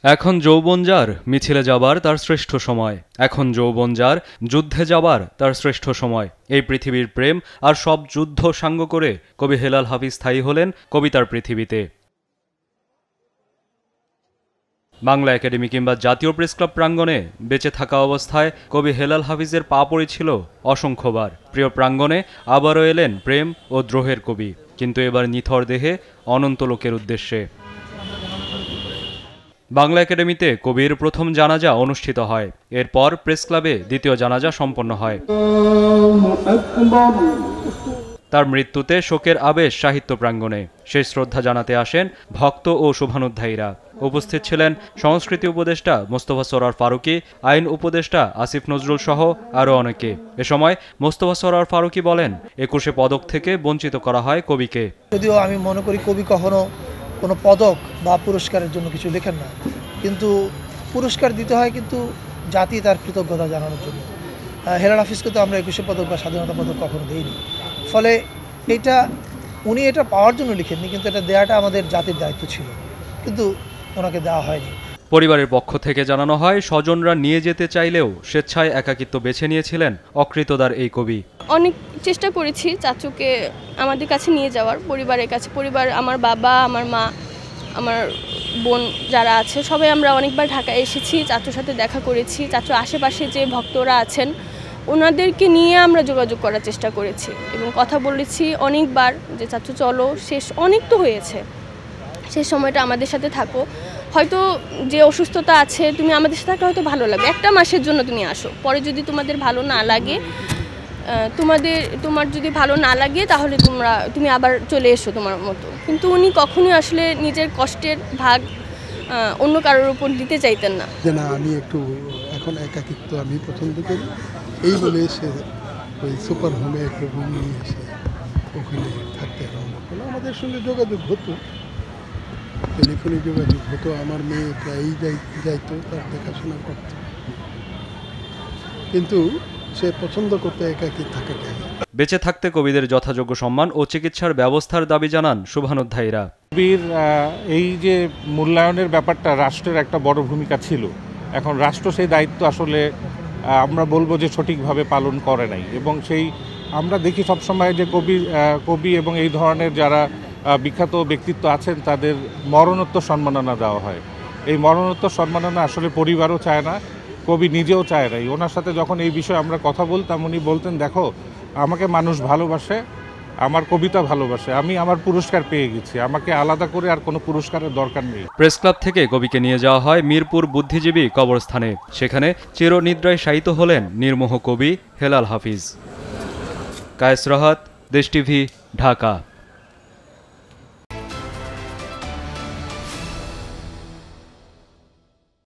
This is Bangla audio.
এখন যৌবন যার মিছিলে যাবার তার শ্রেষ্ঠ সময়, এখন যৌবন যার যুদ্ধে যাবার তার শ্রেষ্ঠ সময়। এই পৃথিবীর প্রেম আর সব যুদ্ধ সাঙ্গ করে কবি হেলাল হাফিজ স্থায়ী হলেন কবিতার পৃথিবীতে। বাংলা একাডেমি কিংবা জাতীয় প্রেস ক্লাব প্রাঙ্গণে বেঁচে থাকা অবস্থায় কবি হেলাল হাফিজের পা পড়েছিল অসংখ্যবার। প্রিয় প্রাঙ্গণে আবারও এলেন প্রেম ও দ্রোহের কবি, কিন্তু এবার নিথর দেহে অনন্ত লোকের উদ্দেশ্যে। বাংলা একাডেমিতে কবির প্রথম জানাজা অনুষ্ঠিত হয়, এরপর প্রেস ক্লাবে দ্বিতীয় জানাজা সম্পন্ন হয়। তার মৃত্যুতে শোকের আবেশ সাহিত্য প্রাঙ্গণে। শেষ শ্রদ্ধা জানাতে আসেন ভক্ত ও শুভানুধ্যায়ীরা। উপস্থিত ছিলেন সংস্কৃতি উপদেষ্টা মোস্তফা সরোয়ার ফারুকী, আইন উপদেষ্টা আসিফ নজরুল সহ আরও অনেকে। এ সময় মোস্তফা সরোয়ার ফারুকী বলেন, ২১শে পদক থেকে বঞ্চিত করা হয় কবিকে। যদিও আমি মনে করি কবি কখনো কোনো পদক বা পুরস্কারের জন্য কিছু লেখেন না, কিন্তু পুরস্কার দিতে হয় কিন্তু জাতি তার কৃতজ্ঞতা জানানোর জন্য। হেলাল হাফিজকে তো আমরা ২১শে পদক বা স্বাধীনতা পদক কখনো দিইনি, ফলে উনি এটা পাওয়ার জন্য লিখেননি, কিন্তু এটা দেওয়াটা আমাদের জাতির দায়িত্ব ছিল, কিন্তু ওনাকে দেওয়া হয়নি। পরিবারের পক্ষ থেকে জানানো হয়, স্বজনরা নিয়ে যেতে চাইলেও স্বেচ্ছায় একাকিত্ব বেছে নিয়েছিলেন অকৃতদার এই কবি। অনেক চেষ্টা করেছি চাচুকে আমাদের কাছে নিয়ে যাওয়ার, পরিবারের কাছে। পরিবার, আমার বাবা, আমার মা, আমার বোন যারা আছে, সবাই আমরা অনেকবার ঢাকায় এসেছি, চাচুর সাথে দেখা করেছি। চাচুর আশেপাশে যে ভক্তরা আছেন ওনাদেরকে নিয়ে আমরা যোগাযোগ করার চেষ্টা করেছি এবং কথা বলেছি অনেকবার যে চাচু চলো, শেষ অনেক তো হয়েছে, শেষ সময়টা আমাদের সাথে থাকো। হয়তো যে অসুস্থতা আছে, তুমি আমাদের সাথে থাকলে হয়তো ভালো লাগবে, একটা মাসের জন্য তুমি আসো, পরে যদি তোমাদের ভালো না লাগে, তোমার যদি ভালো না লাগে তাহলে তুমি আবার চলে এসো তোমার মতো। কিন্তু উনি কখনোই আসলে নিজের কষ্টের ভাগ অন্য কারোর উপর দিতে চাইতেন না। আমি একটু এখন একাকিত্ব আমি পছন্দ করি, এই বলে এসে ওই সুপার হোমে একটা রুম নিয়ে এসে ওখানে থাকতে আরম্ভ করলো। আমাদের সঙ্গে যোগাযোগ হতো, টেলিফোনে যোগাযোগ হতো, আমার মেয়ে প্রায়ই যাইতো, তার দেখাশোনা করত, কিন্তু সে পছন্দ করতে একাকী থাকাটাই। বেঁচে থাকতে কবিদের যথাযোগ্য সম্মান ও চিকিৎসার ব্যবস্থার দাবি জানান শুভানুধ্যায়ীরা। কবির এই যে মূল্যায়নের ব্যাপারটা রাষ্ট্রের একটা বড় ভূমিকা ছিল, এখন রাষ্ট্র সেই দায়িত্ব আসলে আমরা বলবো যে সঠিকভাবে পালন করে নাই, এবং আমরা দেখি সবসময় যে কবি এবং এই ধরনের যারা বিখ্যাত ব্যক্তিত্ব আছেন তাদের মরণোত্তর সম্মাননা দেওয়া হয়। এই মরণোত্তর সম্মাননা আসলে পরিবারও চায় না, কবি নিজেও চায় নাই। ওনার সাথে যখন এই বিষয়ে আমরা কথা বলতাম, উনি বলতেন, দেখো আমাকে মানুষ ভালোবাসে, আমার কবিতা ভালোবাসে, আমি আমার পুরস্কার পেয়ে গেছি, আমাকে আলাদা করে আর কোনো পুরস্কারের দরকার নেই। প্রেস ক্লাব থেকে কবিকে নিয়ে যাওয়া হয় মিরপুর বুদ্ধিজীবী কবরস্থানে। সেখানে চিরনিদ্রায় শায়িত হলেন নির্মোহ কবি হেলাল হাফিজ। কায়েস রাহাত, দেশ টিভি, ঢাকা।